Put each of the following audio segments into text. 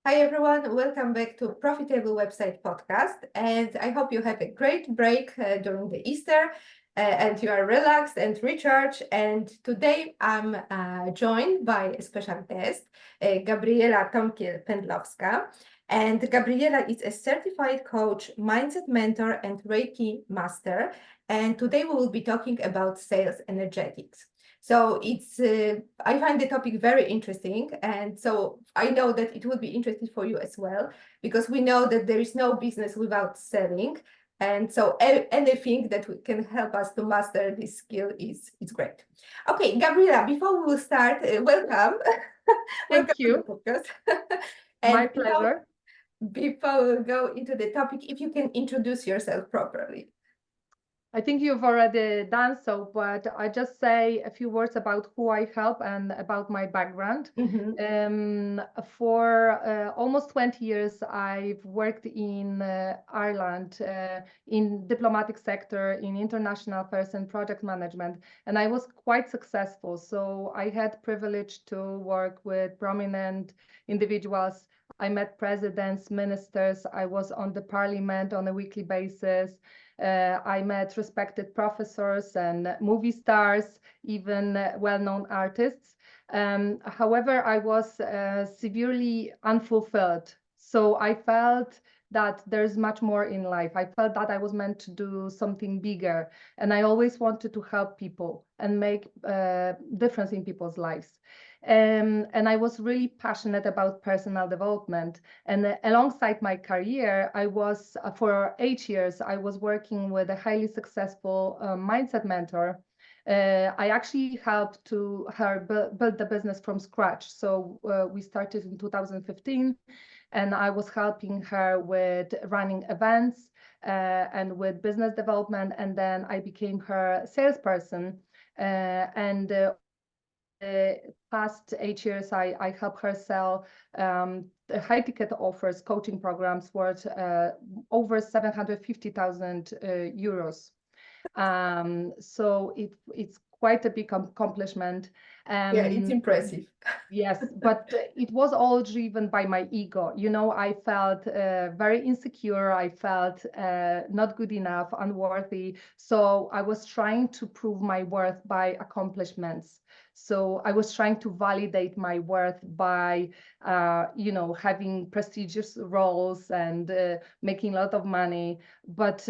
Hi everyone, welcome back to Profitable Website Podcast. And I hope you have a great break during the Easter and you are relaxed and recharged. And today I'm joined by a special guest, Gabriela Tomkiel-Pendlowska. And Gabriela is a certified coach, mindset mentor, and Reiki master. And today we will be talking about sales energetics. So I find the topic very interesting, and so I know that it will be interesting for you as well, because we know that there is no business without selling, and so anything that can help us to master this skill is great. Okay, Gabriela, before we will start, welcome, welcome Thank to the you. podcast, My and before pleasure. before we go into the topic, if you can introduce yourself properly. I think you've already done so, but I just say a few words about who I help and about my background. Mhm. For almost 20 years, I've worked in Ireland in diplomatic sector, in international affairs and project management, and I was quite successful. So I had privilege to work with prominent individuals. I met presidents, ministers. I was on the parliament on a weekly basis. I met respected professors and movie stars, even well-known artists. However, I was severely unfulfilled. So I felt that there's much more in life. I felt that I was meant to do something bigger. And I always wanted to help people and make a difference in people's lives. And I was really passionate about personal development. And alongside my career, I was, for 8 years, I was working with a highly successful mindset mentor. I actually helped to her build the business from scratch. So we started in 2015, and I was helping her with running events and with business development. And then I became her salesperson. And over the past 8 years, I help her sell the high ticket offers, coaching programs worth over 750,000 euros. So it's quite a big accomplishment. Yeah, it's Um, impressive. Yes, but it was all driven by my ego. You know, I felt very insecure. I felt not good enough, unworthy. So I was trying to prove my worth by accomplishments. So I was trying to validate my worth by, having prestigious roles and making a lot of money. But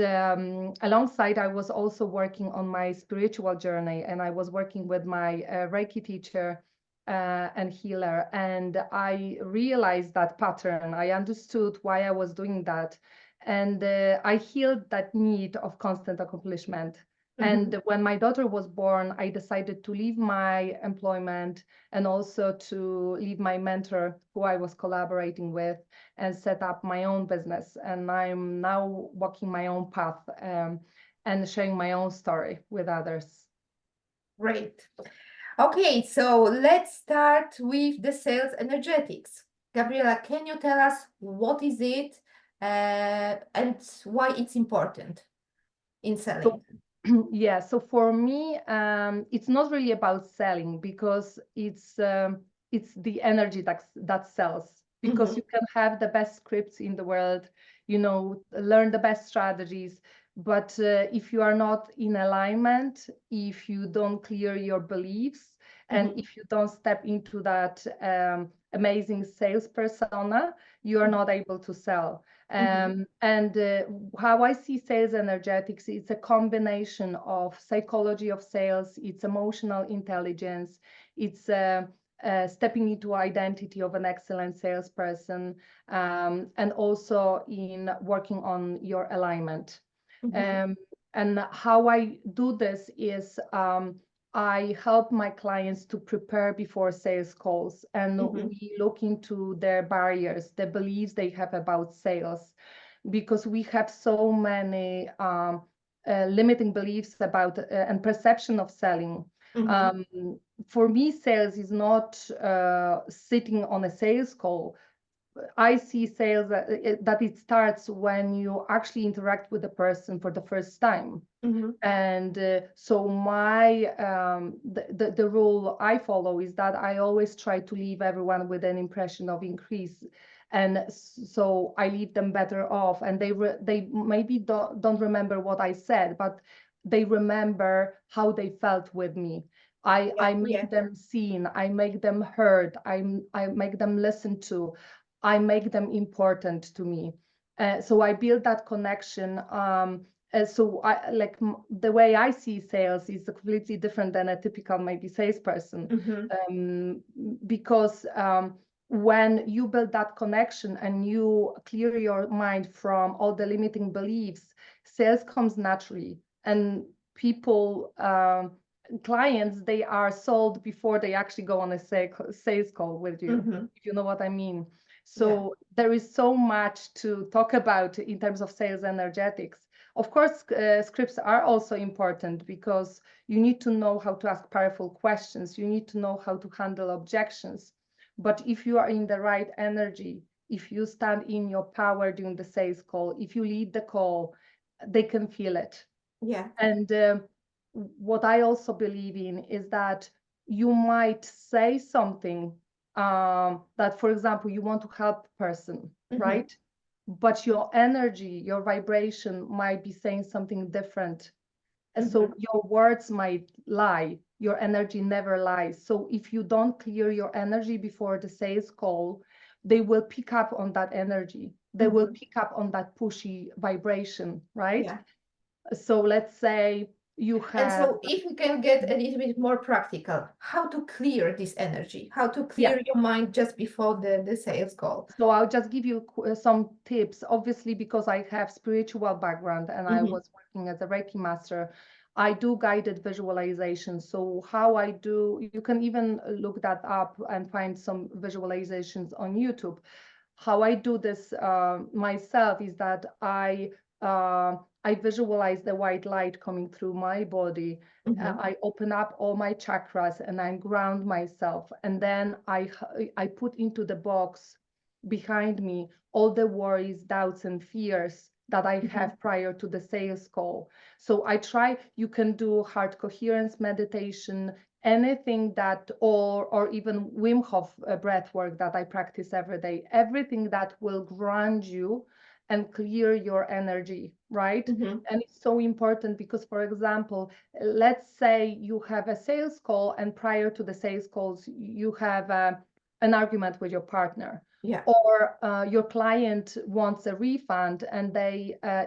alongside, I was also working on my spiritual journey, and I was working with my Reiki teacher and healer. And I realized that pattern. I understood why I was doing that. And I healed that need of constant accomplishment. Mhm. And when my daughter was born, I decided to leave my employment and also to leave my mentor, who I was collaborating with, and set up my own business. And I'm now walking my own path and sharing my own story with others. Great. Okay, so let's start with the sales energetics. Gabriela, can you tell us what is it and why it's important in selling? So yeah, so for me, it's not really about selling because it's the energy that sells. Because Mhm, you can have the best scripts in the world, learn the best strategies, but if you are not in alignment, if you don't clear your beliefs, and mhm, if you don't step into that amazing sales persona, you are mhm, not able to sell. mhm, And how I see sales energetics, it's a combination of psychology of sales, it's emotional intelligence, it's stepping into identity of an excellent salesperson, and also in working on your alignment. mhm, Um, and how I do this is I help my clients to prepare before sales calls, and mhm, we look into their barriers, the beliefs they have about sales, because we have so many limiting beliefs about and perception of selling. mhm, Um, for me, sales is not sitting on a sales call. I see sales that it starts when you actually interact with the person for the first time. mhm, And so my the rule I follow is that I always try to leave everyone with an impression of increase. and so I leave them better off, and they maybe don't remember what I said, but they remember how they felt with me. I Yeah. make them seen, I make them heard, I make them listen to, I make them important to me. So I build that connection. So I like the way I see sales is completely different than a typical maybe salesperson, Mm-hmm. because when you build that connection and you clear your mind from all the limiting beliefs, sales comes naturally, and people, clients, they are sold before they actually go on a sales call with you, Mm-hmm. if you know what I mean. Yeah. So there is so much to talk about in terms of sales energetics. Of course, scripts are also important because you need to know how to ask powerful questions. You need to know how to handle objections. But if you are in the right energy, if you stand in your power during the sales call, if you lead the call, they can feel it. Yeah. And what I also believe in is that you might say something, that, for example, you want to help a person, Mm-hmm. right? But your energy, your vibration might be saying something different. So Mm-hmm. your words might lie, your energy never lies. So if you don't clear your energy before the sales call, they will pick up on that energy. They will Mm-hmm. pick up on that pushy vibration, right? Yeah. So let's say you And have, so, if we can get a little bit more practical, how to clear this energy, how to yeah. clear your mind just before the sales call. So I'll just give you some tips. Obviously, because I have spiritual background and I Mm-hmm. was working as a Reiki master, I do guided visualization. So how I do, you can even look that up and find some visualizations on YouTube. How I do this myself is that I visualize the white light coming through my body. Mm-hmm. I open up all my chakras and I ground myself, and then I put into the box behind me all the worries, doubts, and fears that I Mm-hmm. have prior to the sales call. So I try, you can do heart coherence meditation, anything that, or even Wim Hof breath work that I practice every day, everything that will ground you and clear your energy, right? Mm-hmm. And it's so important because, for example, let's say you have a sales call and prior to the sales calls, you have an argument with your partner, Yeah. or your client wants a refund and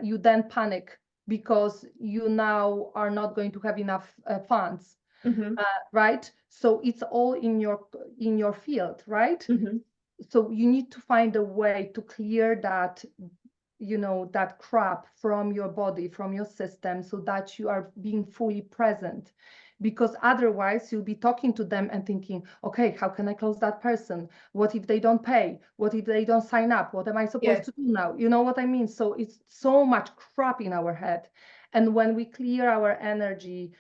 you then panic because you now are not going to have enough funds, Mm-hmm. right? So it's all in your field, right? Mm-hmm. So you need to find a way to clear that, that crap from your body, from your system, so that you are being fully present. Because otherwise you'll be talking to them and thinking, okay, how can I close that person? What if they don't pay? What if they don't sign up? What am I supposed Yes. to do now? You know what I mean? So it's so much crap in our head. And when we clear our energy,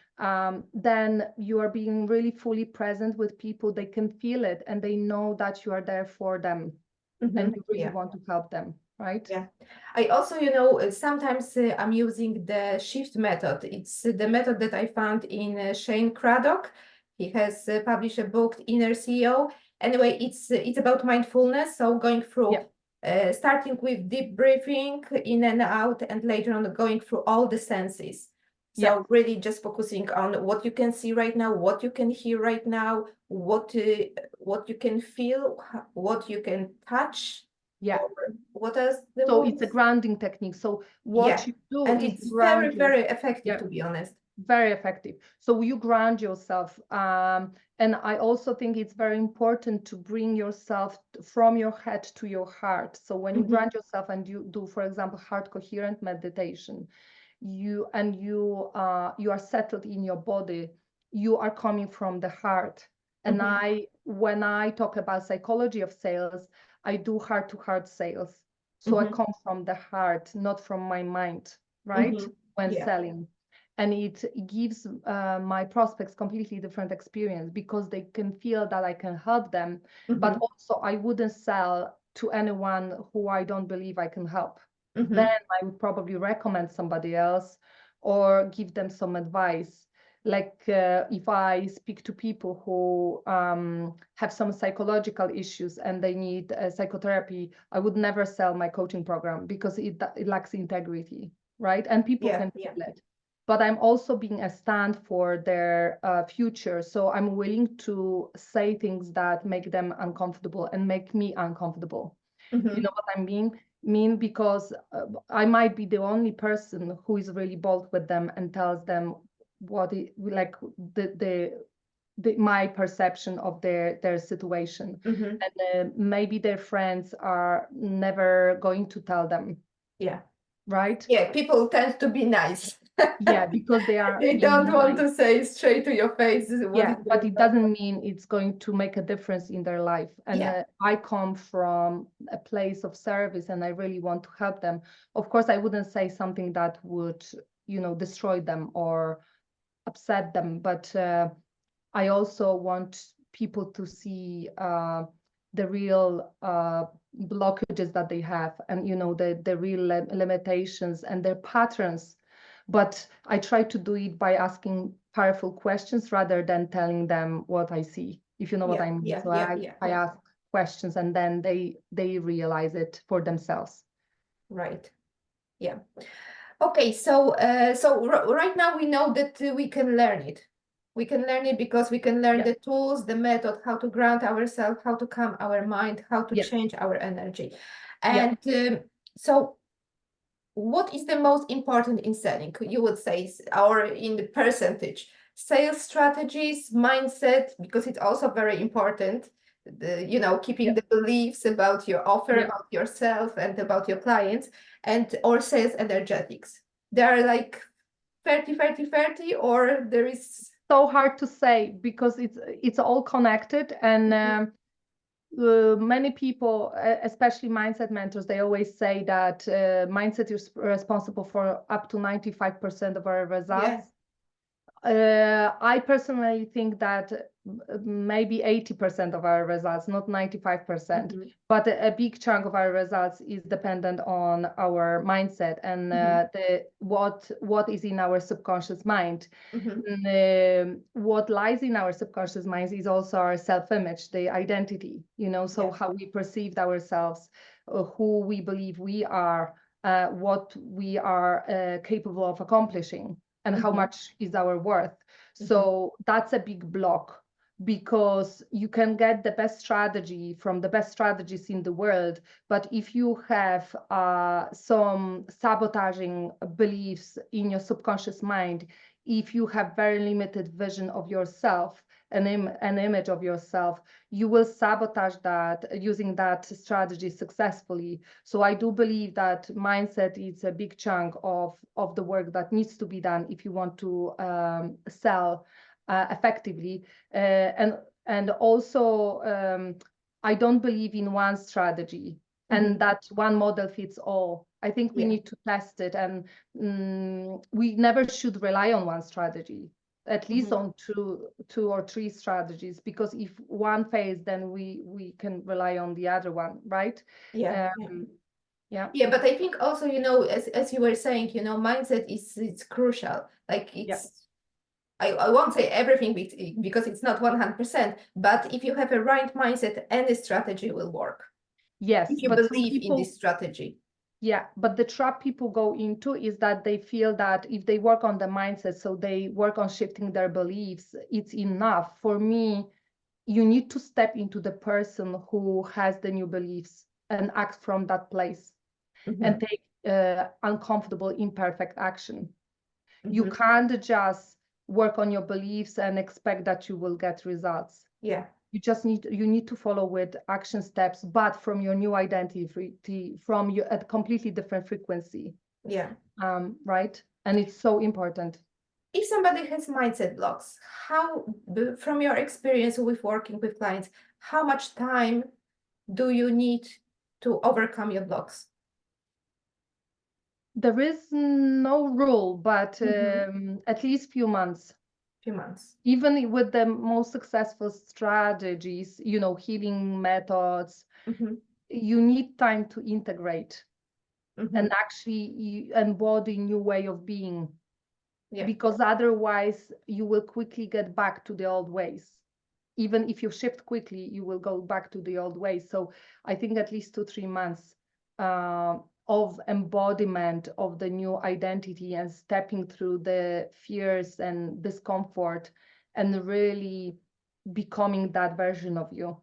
then you are being really fully present with people. They can feel it and they know that you are there for them Mm-hmm. and you really Yeah. want to help them, right? Yeah. I also, sometimes I'm using the shift method. It's the method that I found in Shane Craddock. He has published a book, Inner CEO. Anyway, it's about mindfulness. So going through, Yeah, starting with deep breathing in and out, and later on going through all the senses. yeah, So really just focusing on what you can see right now, what you can hear right now, what you can feel, what you can touch, yeah. or what else the So it's a words? grounding technique. So what Yeah, you do and is it's ground very, yourself. very effective, Yeah, to be honest. very effective. So you ground yourself. And I also think it's very important to bring yourself from your head to your heart. So when you Mm-hmm. ground yourself and you do, for example, heart coherent meditation, you are settled in your body, you are coming from the heart. And Mm-hmm. when I talk about psychology of sales, I do heart to heart sales. So I Mm-hmm. come from the heart, not from my mind, right? Mm-hmm. When Yeah. selling. And it gives my prospects completely different experience because they can feel that I can help them. But Mm-hmm. also I wouldn't sell to anyone who I don't believe I can help. Then Mm-hmm. I would probably recommend somebody else or give them some advice. Like if I speak to people who have some psychological issues and they need psychotherapy, I would never sell my coaching program because it lacks integrity, right? And people Yeah, can yeah. feel it. But I'm also being a stand for their future. So I'm willing to say things that make them uncomfortable and make me uncomfortable. You Mm-hmm. know what I mean? Because I might be the only person who is really bold with them and tells them what it, like my perception of their situation. Mm-hmm. And maybe their friends are never going to tell them, Yeah. right? Yeah, people tend to be nice. Yeah, because they are They don't being want nice. to say straight to your face what is Yeah, their but it problem. doesn't mean it's going to make a difference in their life. And Yeah. I come from a place of service and I really want to help them. Of course, I wouldn't say something that would, destroy them or upset them, but I also want people to see the real blockages that they have, and the real limitations and their patterns. But I try to do it by asking powerful questions rather than telling them what I see, if you know what Yeah, I mean. yeah, So yeah, I yeah, I yeah. ask questions and then they realize it for themselves. Right. Yeah. Okay, right now we know that we can learn it. We can learn it because we can learn Yeah, the tools, the method, how to ground ourselves, how to calm our mind, how to yeah, change our energy. yeah. And so, what is the most important in selling? You would say, or in the percentage, sales strategies, mindset, because it's also very important. Keeping Yeah, the beliefs about your offer, yeah. about yourself, and about your clients, and or sales energetics. They are like 30, 30, 30, or there is. So hard to say because it's all connected and. Mhm. Many people, especially mindset mentors, they always say that mindset is responsible for up to 95% of our Yeah. results. I personally think that maybe 80% of our results, not 95%, Mhm. but a big chunk of our results is dependent on our mindset and Mhm. the what is in our subconscious mind. Mhm. What lies in our subconscious minds is also our self-image, the identity, so Yeah. how we perceived ourselves, who we believe we are, what we are capable of accomplishing and how Mhm. much is our worth. Mhm. So that's a big block because you can get the best strategy from the best strategists in the world, but if you have some sabotaging beliefs in your subconscious mind, if you have very limited vision of yourself, an image of yourself, you will sabotage that using that strategy successfully. So I do believe that mindset is a big chunk of the work that needs to be done if you want to sell effectively. And also, I don't believe in one strategy and Mhm. that one model fits all. I think we Yeah. need to test it, and we never should rely on one strategy, at least Mhm. on two or three strategies, because if one fails, then we can rely on the other one, right? Yeah. Yeah. Um, yeah, Yeah, but I think also, as you were saying, mindset is it's crucial. Like yeah, I won't say everything because it's not 100%, but if you have a right mindset, any strategy will work. yes, If you but some believe in people, this strategy. yeah, but the trap people go into is that they feel that if they work on the mindset, so they work on shifting their beliefs, it's enough. For me, you need to step into the person who has the new beliefs and act from that place and Mhm. take uncomfortable, imperfect action. You Mhm. can't just work on your beliefs and expect that you will get results. Yeah. You need to follow with action steps, but from your new identity, from your at completely different frequency, Yeah. right? And it's so important. If somebody has mindset blocks, from your experience with working with clients, how much time do you need to overcome your blocks? There is no rule, but Mhm. at least few months. Few months. Even with the most successful strategies, healing methods, Mhm. you need time to integrate Mhm. and actually embody new way of being. Yeah. because otherwise you will quickly get back to the old ways. Even if you shift quickly, you will go back to the old ways. So I think at least 2-3 months of embodiment of the new identity and stepping through the fears and discomfort and really becoming that version of you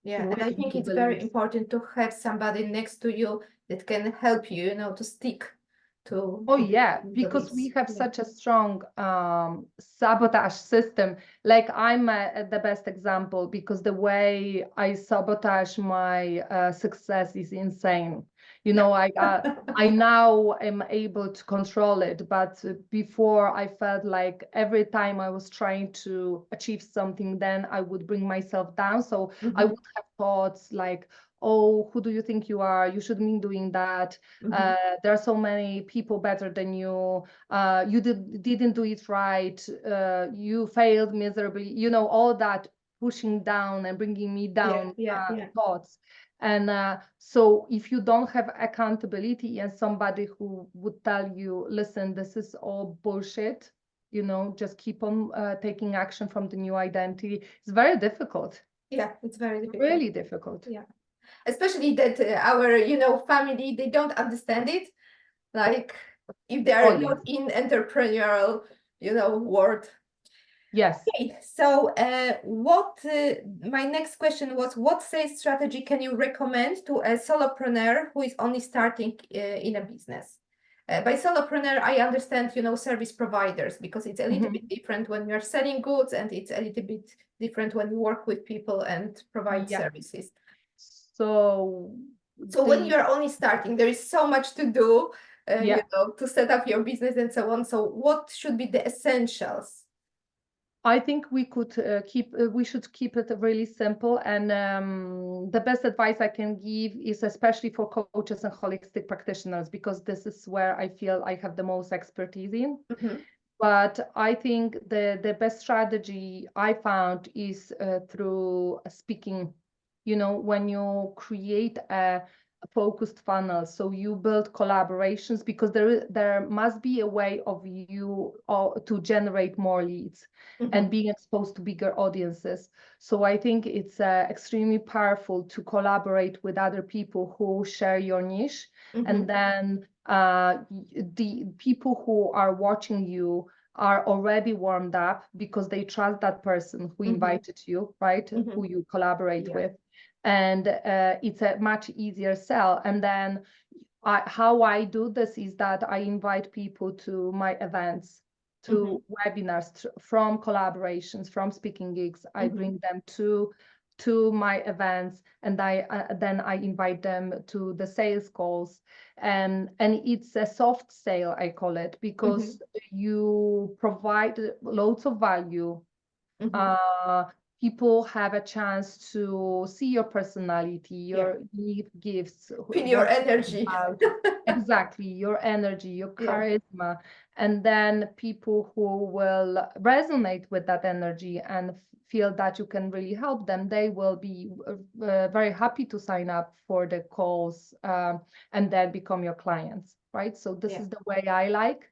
Yeah, and with I think new it's very beliefs. important to have somebody next to you that can help you, to stick Oh to yeah, the because beliefs. we have Yeah. such a strong sabotage system. Like I'm the best example because the way I sabotage my success is insane. You Yeah. know, I now am able to control it, but before I felt like every time I was trying to achieve something, then I would bring myself down. So I Mhm. would have thoughts like, oh, who do you think you are? You shouldn't be doing that. Mhm. There are so many people better than you. You didn't do it right. You failed miserably. You know, all that pushing down and bringing me Yeah, down yeah, yeah. thoughts. And so if you don't have accountability and somebody who would tell you, listen, this is all bullshit, just keep on taking action from the new identity, it's very difficult, Yeah, it's very difficult. really difficult. Yeah. Especially that our, family, they don't understand it. Like if they Oh, are yes. not in entrepreneurial, world. Yes. Okay, so what my next question was, what sales strategy can you recommend to a solopreneur who is only starting in a business? By solopreneur, I understand, service providers, because it's a little bit Mhm. different when you're selling goods, and it's a little bit different when you work with people and provide Yeah. services. So So when the you're only starting, there is so much to do, yeah, to set up your business and so on. So what should be the essentials? I think we should keep it really simple. And the best advice I can give is especially for coaches and holistic practitioners, because this is where I feel I have the most expertise in. Mhm. But I think the best strategy I found is through speaking. When you create a focused funnel, so you build collaborations, because there must be a way of you to generate more leads and Mhm. being exposed to bigger audiences. So I think it's extremely powerful to collaborate with other people who share your niche, and Mhm. then the people who are watching you are already warmed up because they trust that person who Mhm. invited you, right? Who Mhm. you collaborate Yeah. with. And it's a much easier sell. And then how I do this is that I invite people to my events, Mhm. to webinars, from collaborations, from speaking gigs. I Mhm. bring them to my events, and then I invite them to the sales calls, and it's a soft sale, I call it, Mhm. because you provide loads of value. Mhm. uh, People have a chance to see your personality, Yeah. your unique gifts, Feel your what you're energy. about, exactly, your energy, your Yeah. charisma. And then people who will resonate with that energy and feel that you can really help them, they will be very happy to sign up for the calls, and then become your clients, right? So this Yeah. is the way I like.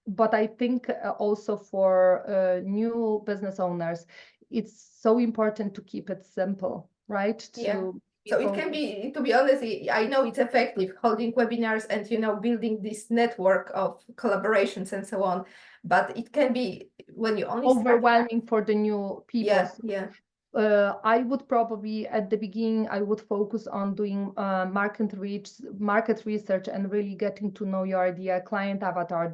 But I think also for new business owners, it's so important to keep it simple, right? Yeah. To So it can people be, to be honest, I know it's effective holding webinars and, building this network of collaborations and so on. But it can be when you only start. overwhelming for the new people. Yeah. Yeah. I would probably at the beginning I would focus on doing market research, and really getting to know your ideal client avatar,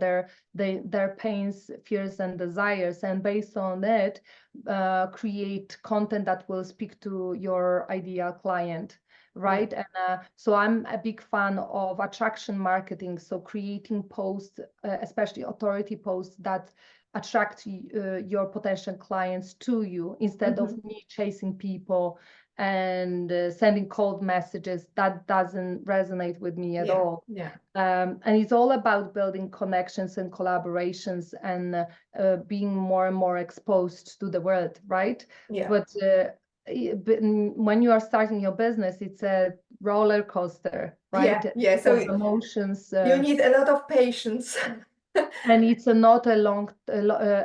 their pains, fears, and desires, and based on it, create content that will speak to your ideal client. Yeah. Right. And so I'm a big fan of attraction marketing. So creating posts, especially authority posts, that attract your potential clients to you, instead of Mhm. me chasing people and sending cold messages. That doesn't resonate with me at Yeah. all. Yeah. And it's all about building connections and collaborations, and being more and more exposed to the world, right? Yeah. But when you are starting your business, it's a roller coaster, right? Yeah. Yeah. So Of emotions. you need a lot of patience. And it's not a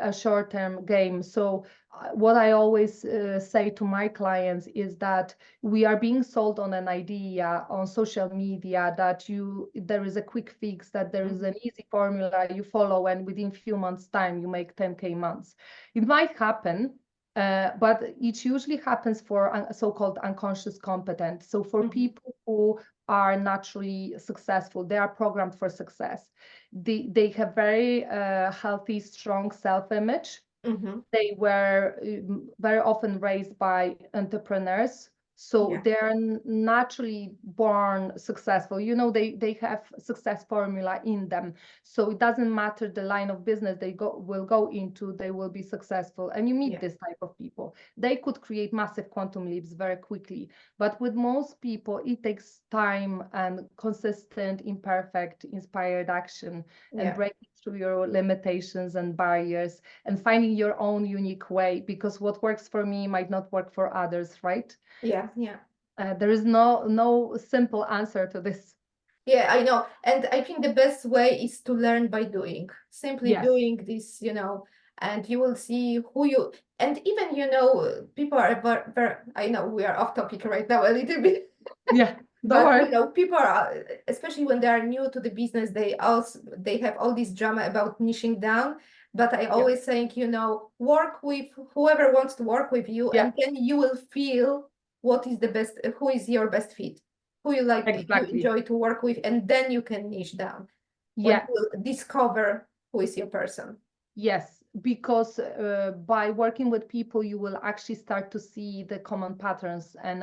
a short-term game. So what I always say to my clients is that we are being sold on an idea on social media that there is a quick fix, that there is Mhm. an easy formula you follow, and within few months time you make 10K months. It might happen, but it usually happens for so-called unconscious competence. So for Mhm. people who are naturally successful, they are programmed for success. They have very healthy, strong self-image. Mhm. They were very often raised by entrepreneurs, so Yeah. they're naturally born successful. They have success formula in them, so it doesn't matter the line of business they will go into, they will be successful. And you meet Yeah. this type of people, they could create massive quantum leaps very quickly. But with most people it takes time and consistent, imperfect, inspired action, and Yeah. breaking through your limitations and barriers, and finding your own unique way, because what works for me might not work for others, right? Yeah. Yeah. There is no simple answer to this. Yeah, I know. And I think the best way is to learn by doing, simply Yes. doing this, and you will see who you, and even, people are very, I know we are off topic right now a little bit, Yeah, don't but worry. people are, especially when they are new to the business, they have all this drama about niching down. But I Yeah, always think, work with whoever wants to work with you, yeah, and then you will feel what is the best, who is your best fit, who you exactly. enjoy to work with, and then you can niche down when Yeah. you will discover who is your person. Yes, because by working with people, you will actually start to see the common patterns. And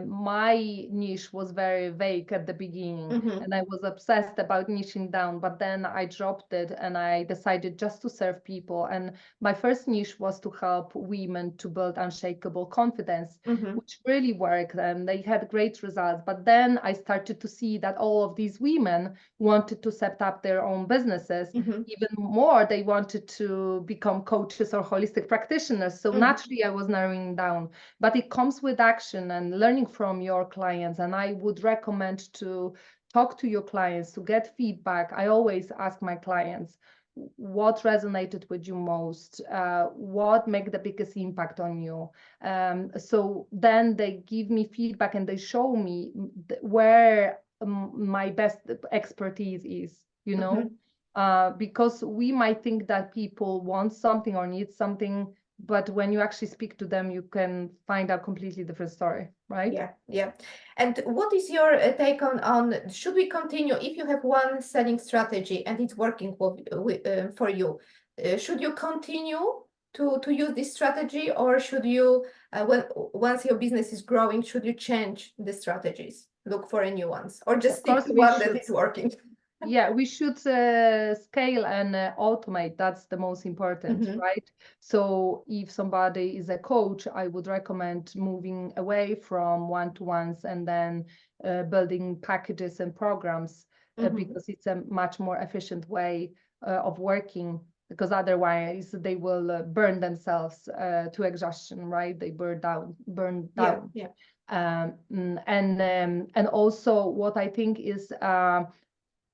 my niche was very vague at the beginning, Mm-hmm. and I was obsessed about niching down. But then I dropped it, and I decided just to serve people. And my first niche was to help women to build unshakable confidence, Mm-hmm. which really worked, and they had great results. But then I started to see that all of these women wanted to set up their own businesses. Mm-hmm. Even more, they wanted to become coaches or holistic practitioners. So Mm-hmm. naturally I was narrowing down, but it comes with action and learning from your clients. And I would recommend to talk to your clients to get feedback. I always ask my clients, what resonated with you most, what make the biggest impact on you. So then they give me feedback and they show me where my best expertise is, Mm-hmm. because we might think that people want something or need something, but when you actually speak to them, you can find out completely different story, right? Yeah, yeah. And what is your take on should we continue if you have one selling strategy and it's working for you? Should you continue to use this strategy, or should you when once your business is growing, should you change the strategies, look for a new ones, or just Of stick course to we one that should. is working? Yeah, we should scale and automate. That's the most important, Mm-hmm. right? So if somebody is a coach, I would recommend moving away from one-to-ones and then building packages and programs, Mm-hmm. because it's a much more efficient way of working. Because otherwise they will burn themselves to exhaustion, right? They burn Yeah, down. yeah. And also what I think is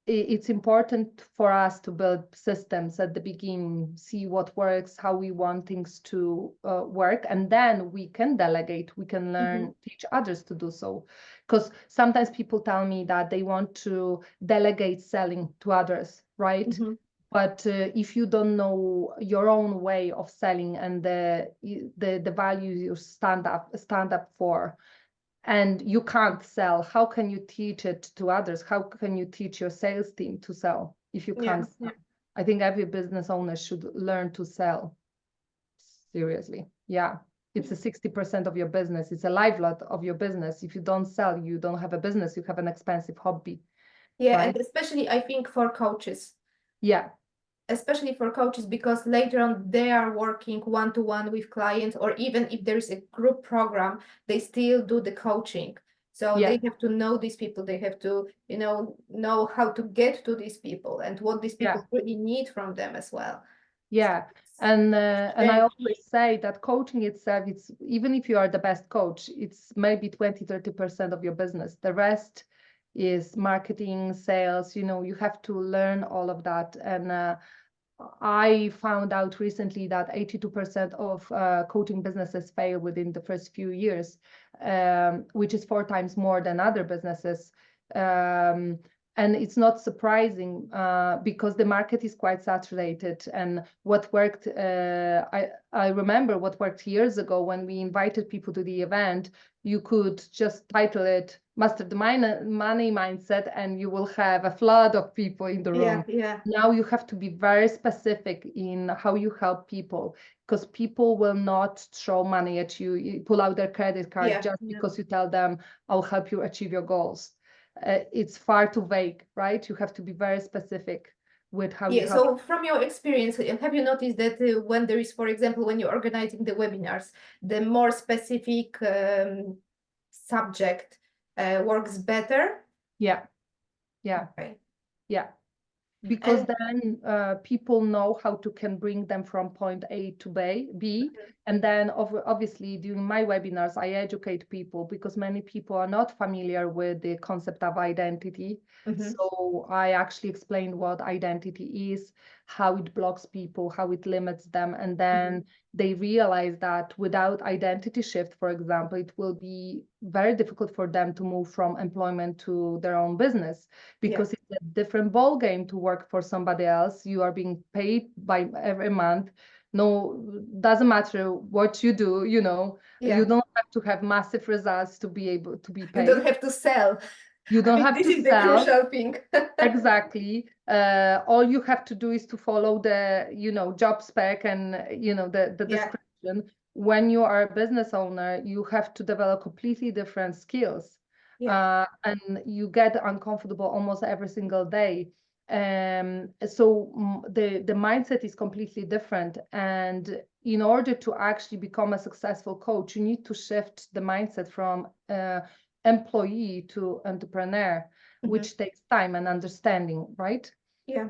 it's important for us to build systems at the beginning, see what works, how we want things to work, and then we can delegate, we can Mm-hmm. learn, teach others to do so. Because sometimes people tell me that they want to delegate selling to others, right? Mm-hmm. But if you don't know your own way of selling and the values you stand up for, and you can't sell, how can you teach it to others? How can you teach your sales team to sell if you Yeah, can't yeah. sell? I think every business owner should learn to sell. Seriously. Yeah. It's a 60% of your business. It's a lifeline of your business. If you don't sell, you don't have a business, you have an expensive hobby, Yeah, and right? especially I think for coaches, Yeah. because later on they are working one to one with clients, or even if there is a group program, they still do the coaching. So Yeah. they have to know these people, they have to, know how to get to these people and what these Yeah. people really need from them as well. So Yeah. it's And I exchange. always say that coaching itself, it's even if you are the best coach, it's maybe 20, 30% of your business. The rest is marketing, sales. You have to learn all of that. And I found out recently that 82% of coaching businesses fail within the first few years, which is 4 times more than other businesses. Um, and it's not surprising because the market is quite saturated. And what worked, I remember what worked years ago when we invited people to the event. You could just title it Master the Money Mindset, and you will have a flood of people in the room. Yeah. Now you have to be very specific in how you help people, because people will not throw money at you, pull out their credit card just because you tell them, I'll help you achieve your goals. It's far too vague, right? You have to be very specific with how you help. So from your experience, have you noticed that when there is, for example, when you're organizing the webinars, the more specific subject works better? Yeah. Okay. Because And then people know how to can bring them from point A to B. And then obviously during my webinars, I educate people because many people are not familiar with the concept of identity. So I actually explain what identity is, how it blocks people, how it limits them. And then they realize that without identity shift, for example, it will be very difficult for them to move from employment to their own business, because it's a different ball game to work for somebody else. You are being paid by every month. No, doesn't matter what you do, you don't have to have massive results to be able to be you paid. don't have to sell. You I don't think have this to is the sell. crucial thing. Exactly. All you have to do is to follow the, job spec and, the description. When you are a business owner, you have to develop completely different skills. And you get uncomfortable almost every single day. So the mindset is completely different. And in order to actually become a successful coach, you need to shift the mindset from employee to entrepreneur, which takes time and understanding, right? Yeah.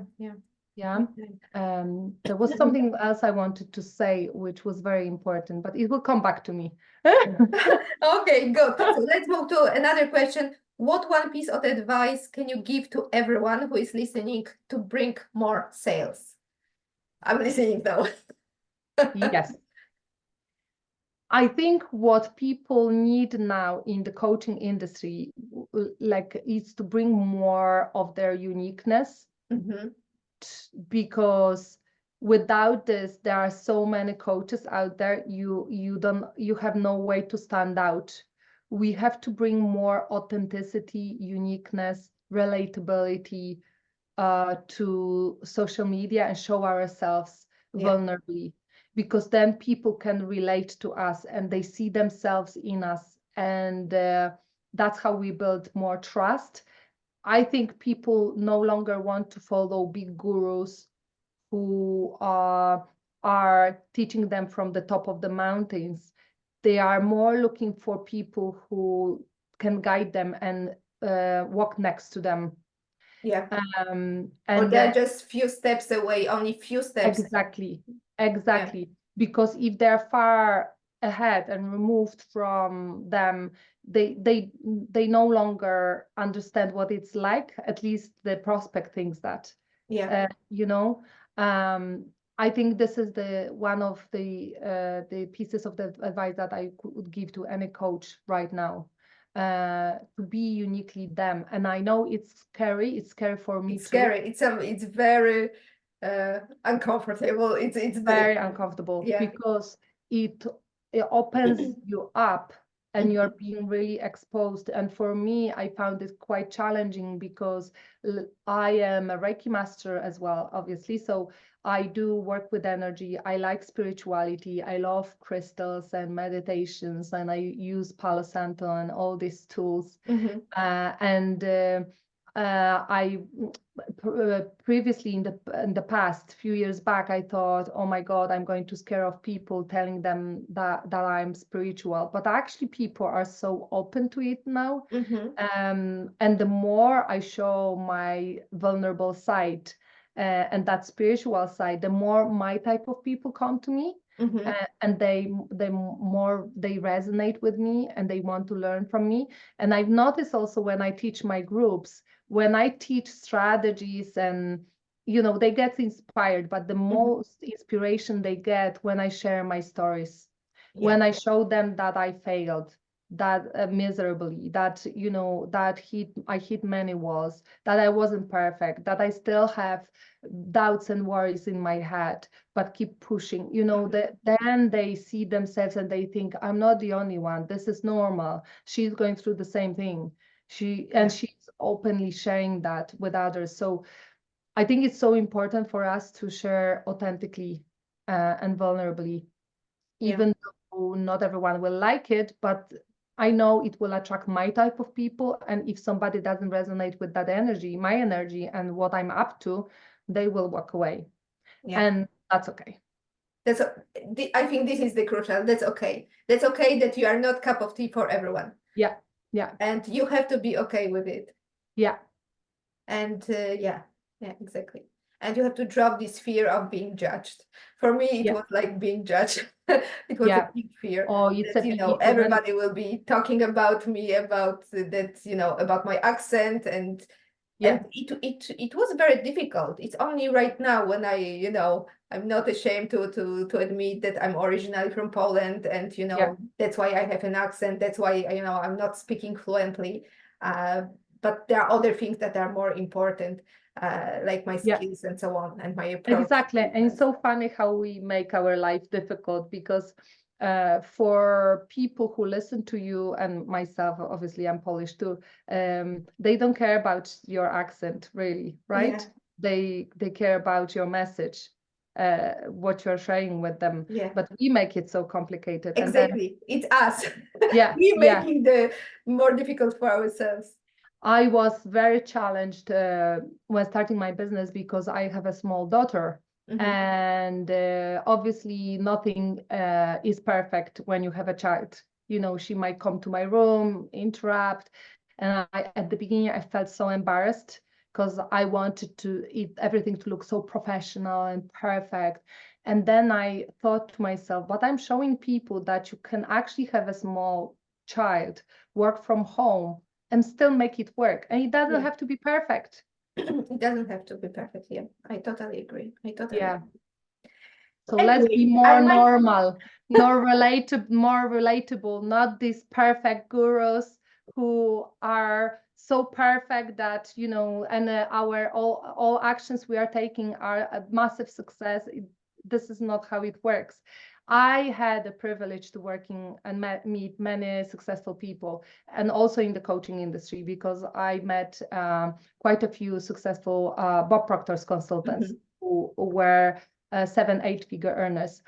There was something else I wanted to say, which was very important, but it will come back to me. Okay, good. So let's move to another question. What one piece of advice can you give to everyone who is listening to bring more sales? I'm listening now. Yes. I think what people need now in the coaching industry, is to bring more of their uniqueness, because without this, there are so many coaches out there. You have no way to stand out. We have to bring more authenticity, uniqueness, relatability to social media and show ourselves vulnerably, because then people can relate to us and they see themselves in us, and that's how we build more trust. I think people no longer want to follow big gurus who are teaching them from the top of the mountains. They are more looking for people who can guide them and walk next to them. Or And they're just few steps away, only few steps. exactly. Because if they're far ahead and removed from them, they no longer understand what it's like. At least the prospect thinks that. I think this is the one of the pieces of the advice that I would give to any coach right now. To be uniquely them. And I know it's scary. It's scary for me It's too. scary. It's very uncomfortable. It's Very uncomfortable because it opens you up and you're being really exposed. And for me, I found it quite challenging because I am a Reiki master as well, obviously. So I do work with energy. I like spirituality. I love crystals and meditations, and I use Palo Santo and all these tools. I previously in the past few years back, I thought, oh my God, I'm going to scare off people telling them that I'm spiritual. But actually, people are so open to it now. And the more I show my vulnerable side and that spiritual side, the more my type of people come to me. Mm-hmm. and they resonate with me and they want to learn from me. And I've noticed also when I teach my groups, when I teach strategies and they get inspired, but the Mm-hmm. most inspiration they get when I share my stories, Yeah. when I show them that I failed, that miserably, that I hit many walls, that I wasn't perfect, that I still have doubts and worries in my head, but keep pushing. Mm-hmm. That then they see themselves and they think, I'm not the only one. This is normal. She's going through the same thing. Yeah. She's openly sharing that with others. So I think it's so important for us to share authentically and vulnerably, Yeah. even though not everyone will like it, but I know it will attract my type of people. And if somebody doesn't resonate with that energy, my energy, and what I'm up to, they will walk away. Yeah. And that's okay. That's I think this is the crucial. That's okay. That's okay that you are not cup of tea for everyone, Yeah, yeah, and you have to be okay with it. yeah, And yeah, yeah, exactly. And you have to drop this fear of being judged. For me, it yeah, was like being judged. It was a yeah. big fear Oh, it's a that, big and everybody will be talking about me, about that, about my accent, and yeah, it was very difficult. It's only right now when I'm not ashamed to admit that I'm originally from Poland, and yeah, that's why I have an accent. That's why I'm not speaking fluently. Uh, but there are other things that are more important, like my yeah. skills and so on, and my approach to Exactly. And it's business. so funny how we make our life difficult because for people who listen to you and myself, obviously I'm Polish too, they don't care about your accent really, Yeah, right? They care about your message, what you're sharing with them. yeah, But we make it so complicated. And then, exactly. It's us. yeah, We yeah. making the more difficult for ourselves. I was very challenged when starting my business because I have a small daughter. Hmm. And obviously, nothing is perfect when you have a child. She might come to my room, interrupt. And at the beginning, I felt so embarrassed because I wanted everything to look so professional and perfect. And then I thought to myself, but I'm showing people that you can actually have a small child, work from home, and still make it work. And it doesn't Yeah. have to be perfect. It doesn't have to be perfect. Yeah, I totally agree. I totally Yeah. agree. So let's be Anyway, I more might. normal, more relatable, not these perfect gurus who are so perfect that, and our all actions we are taking are a massive success. This is not how it works. I had the privilege to working and meet many successful people, and also in the coaching industry, because I met quite a few successful Bob Proctor's consultants Mhm. who were 7, 8 figure earners.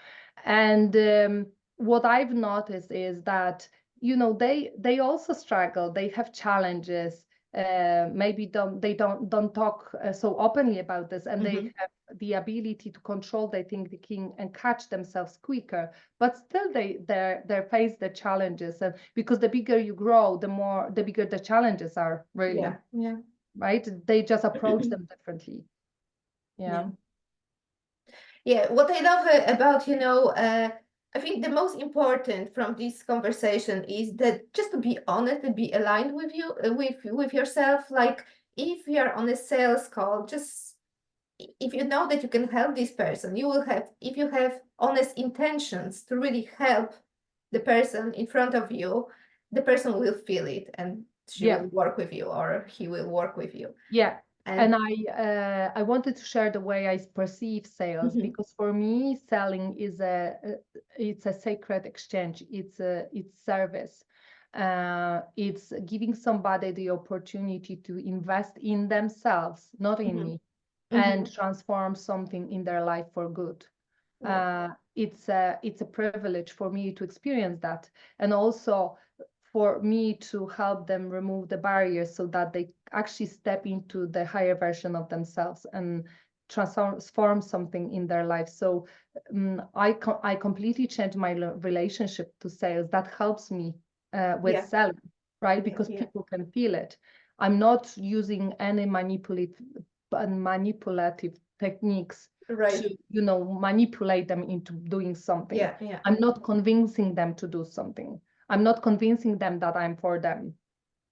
And what I've noticed is that they also struggle. They have challenges. Maybe they don't talk so openly about this, and they Mhm. have the ability to control their thinking and catch themselves quicker. But still, they face the challenges, and because the bigger you grow, the bigger the challenges are. Really, Yeah, yeah, right? They just approach them differently. yeah. Yeah. Yeah, what I love about, I think the most important from this conversation is that just to be honest and be aligned with you, with yourself. Like if you are on a sales call, just if you know that you can help this person, you will have, if you have honest intentions to really help the person in front of you, the person will feel it and she Yeah. will work with you or he will work with you. Yeah, And and I wanted to share the way I perceive sales, mhm, because for me, selling is it's a sacred exchange. It's service. It's giving somebody the opportunity to invest in themselves, not in mhm, me, and mhm, transform something in their life for good. yeah, It's a privilege for me to experience that, and also for me to help them remove the barriers so that they actually step into the higher version of themselves and transform something in their life. So I completely changed my relationship to sales. That helps me with yeah, selling, right? yeah, Because yeah, people can feel it. I'm not using any manipulative techniques Right. to, you know, manipulate them into doing something. Yeah, yeah. I'm not convincing them to do something. I'm not convincing them that I'm for them.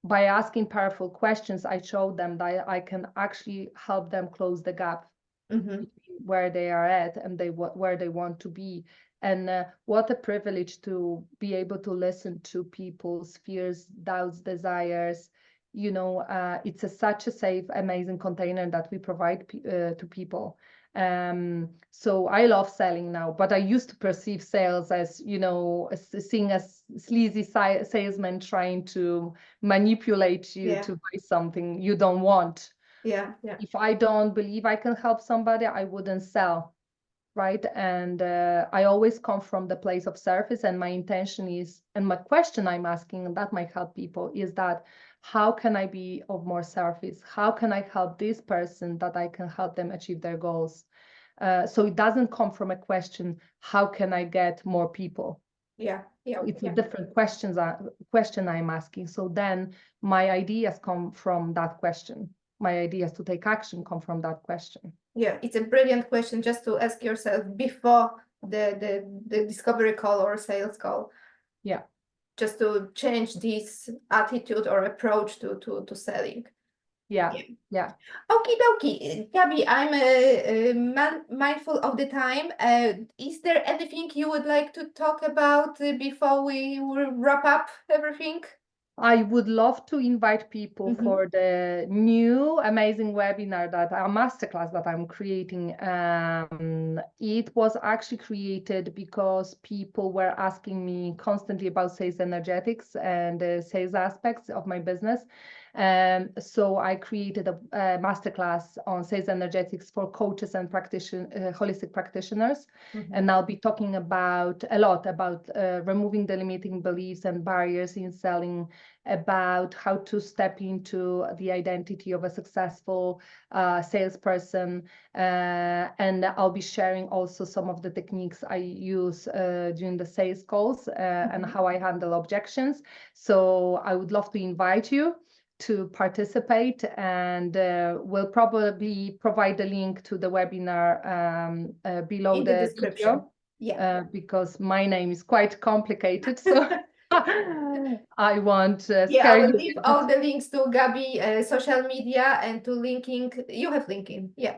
By asking powerful questions, I show them that I can actually help them close the gap Mm-hmm. where they are at and where they want to be. And what a privilege to be able to listen to people's fears, doubts, desires. You know, it's such a safe, amazing container that we provide to people. So I love selling now, but I used to perceive sales as, you know, seeing as sleazy salesman trying to manipulate you Yeah, to buy something you don't want. yeah, yeah. If I don't believe I can help somebody, I wouldn't sell, right? And I always come from the place of service, and my intention is, and my question I'm asking, and that might help people, is that how can I be of more service? How can I help this person that I can help them achieve their goals? So it doesn't come from a question, how can I get more people? Yeah, yeah, So it's a yeah, different question I'm asking. So then my ideas come from that question. My ideas to take action come from that question. yeah. It's a brilliant question just to ask yourself before the discovery call or sales call, Yeah, just to change this attitude or approach to selling. yeah, Yeah. yeah. Okie dokie. Gabi, I'm mindful of the time. Is there anything you would like to talk about before we will wrap up everything? I would love to invite people Mm-hmm. for the new amazing webinar a masterclass that I'm creating. It was actually created because people were asking me constantly about sales energetics and the sales aspects of my business. So I created a masterclass on sales energetics for coaches and holistic practitioners. Mm-hmm. And I'll be talking about a lot about removing the limiting beliefs and barriers in selling, about how to step into the identity of a successful salesperson. And I'll be sharing also some of the techniques I use during the sales calls and how I handle objections. So I would love to invite you to participate, and we'll probably provide the link to the webinar below In the the description. video, Yeah. because my name is quite complicated. So I won't Yeah, I scare will you leave with all it. the links to Gabi social media and to linking. You have linking. Yeah.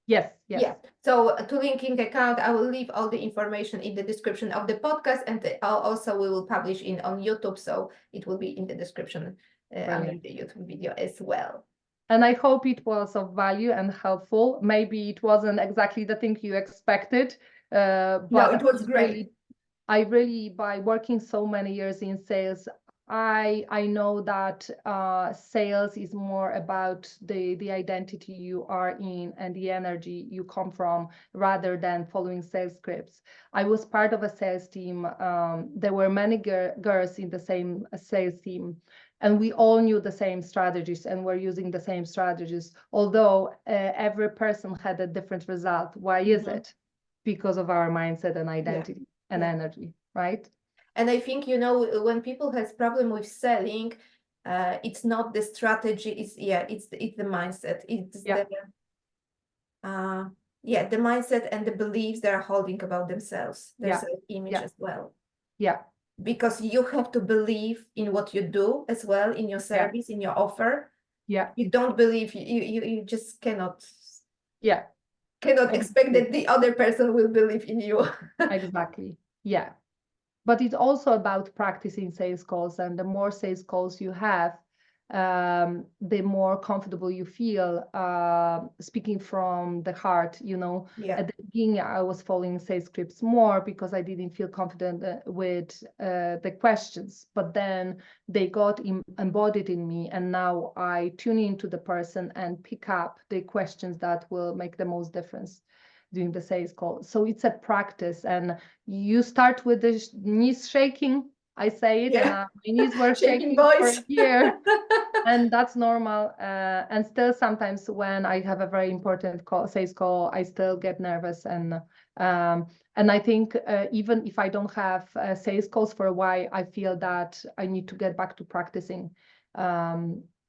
Yes, yes, Yeah. So to linking account, I will leave all the information in the description of the podcast, and also we will publish in on YouTube, so it will be in the description under brilliant. the YouTube video as well. And I hope it was of value and helpful. Maybe it wasn't exactly the thing you expected, No, but it was great. I really, by working so many years in sales, I know that sales is more about the identity you are in and the energy you come from, rather than following sales scripts. I was part of a sales team. There were many girls in the same sales team, and we all knew the same strategies and were using the same strategies. Although every person had a different result. Why is Mhm. it? Because of our mindset and Yeah. identity and Yeah. energy, right? And I think, when people has problem with selling, it's not the strategy, it's the mindset. It's Yeah, uh the mindset and the beliefs they're holding about themselves, their yeah, self-image yeah, as well. yeah, Because you have to believe in what you do as well, in your yeah, service, in your offer. yeah, You don't believe, you just yeah, cannot expect exactly, that the other person will believe in you. exactly. Yeah. But it's also about practicing sales calls, and the more sales calls you have, the more comfortable you feel speaking from the heart. You know, Yeah. at the beginning, I was following sales scripts more because I didn't feel confident with the questions, but then they got embodied in me, and now I tune into the person and pick up the questions that will make the most difference during the sales call. So it's a practice, and you start with the knees shaking. I say it, and Yeah. my knees were Shaking shaking for a voice. year, and that's normal. And still, sometimes when I have a very important sales call, I still get nervous, and I think even if I don't have sales calls for a while, I feel that I need to get back to practicing.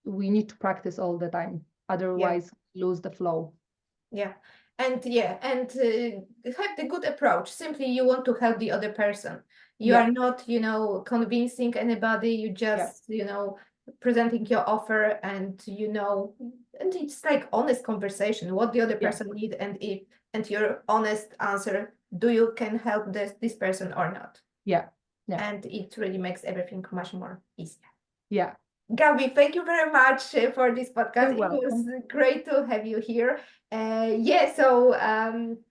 We need to practice all the time, Yeah. otherwise lose the flow. Yeah. And yeah, and have the good approach. Simply, you want to help the other person. You Yeah, are not, convincing anybody. You yeah, just, presenting your offer, and and it's like honest conversation. What the other yeah, person need, and your honest answer. Do you can help this person or not? yeah, yeah, And it really makes everything much more easier. yeah. Gabi, thank you very much for this podcast. You're It was welcome. great to have you here. Yeah, so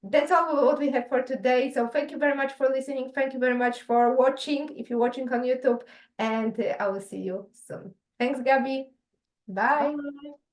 that's all what we have for today. So thank you very much for listening. Thank you very much for watching, if you're watching on YouTube, and I will see you soon. Thanks, Gabi. Bye. Bye.